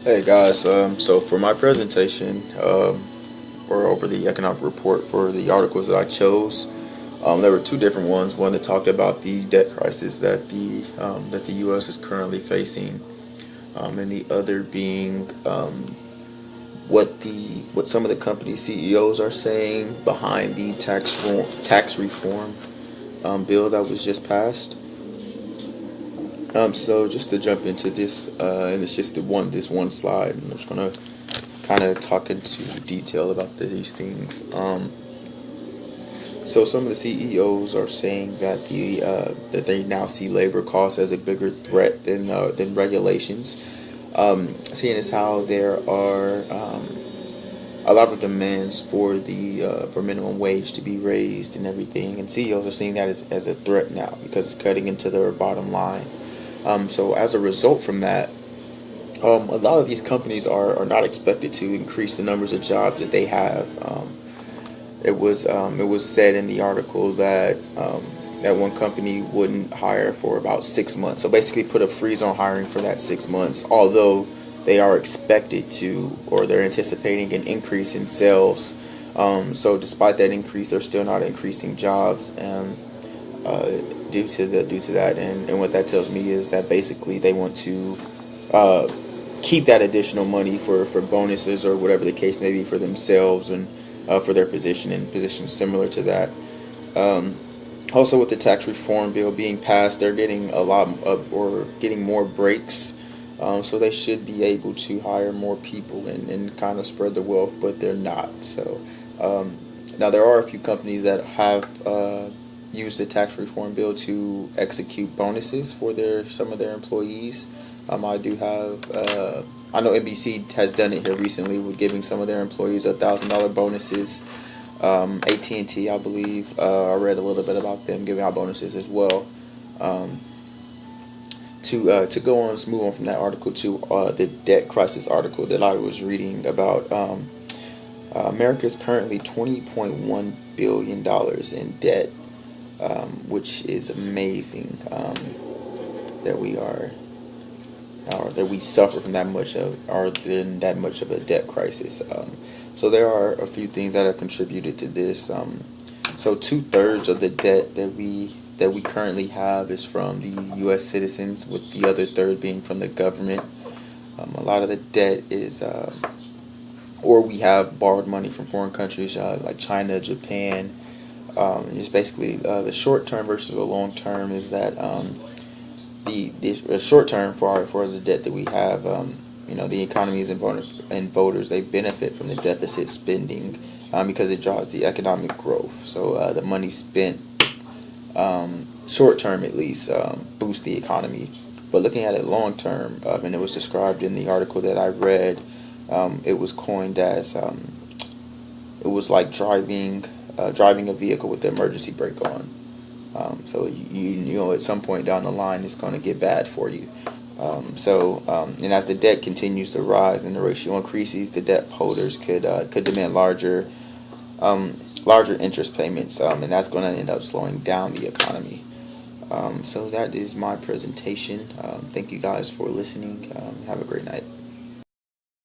Hey guys, so for my presentation, or over the economic report for the articles that I chose, there were two different ones. One that talked about the debt crisis that the U.S. is currently facing, and the other being what some of the company CEOs are saying behind the tax reform bill that was just passed. So just to jump into this, and it's just this one slide, and I'm just gonna kind of talk into detail about these things. So some of the CEOs are saying that that they now see labor costs as a bigger threat than regulations. Seeing as how there are a lot of demands for minimum wage to be raised and everything, and CEOs are seeing that as a threat now because it's cutting into their bottom line. So as a result from that, a lot of these companies are not expected to increase the numbers of jobs that they have. It was said in the article that that one company wouldn't hire for about 6 months. So basically, put a freeze on hiring for that 6 months. Although they are expected to, or they're anticipating an increase in sales. So despite that increase, they're still not increasing jobs, and uh, due to that, and what that tells me is that basically they want to uh, keep that additional money for bonuses or whatever the case may be for themselves and for their position and positions similar to that. Um, Also, with the tax reform bill being passed, they're getting a lot of, or getting more breaks. So they should be able to hire more people and kind of spread the wealth, but they're not. So um, now there are a few companies that have used the tax reform bill to execute bonuses for some of their employees. I do have. I know NBC has done it here recently with giving some of their employees $1,000 bonuses. AT&T, I believe, I read a little bit about them giving out bonuses as well. Um, to go on, let's move on from that article to the debt crisis article that I was reading about. America is currently $20.1 billion in debt, which is amazing, that we are or that we suffer from that much of or in that much of a debt crisis. So there are a few things that have contributed to this. So 2/3 of the debt that we currently have is from the U.S. citizens, with the other third being from the government. A lot of the debt is, or we have borrowed money from foreign countries like China, Japan. It's basically the short term versus the long term is that the short term for the debt that we have, the economies and voters, they benefit from the deficit spending because it drives the economic growth. So the money spent, short term at least, boosts the economy. But looking at it long term, and it was described in the article that I read, it was coined as it was like driving a vehicle with the emergency brake on. So you know at some point down the line it's going to get bad for you. And as the debt continues to rise and the ratio increases, the debt holders could demand larger interest payments, and that's going to end up slowing down the economy. So that is my presentation. Thank you guys for listening. Have a great night.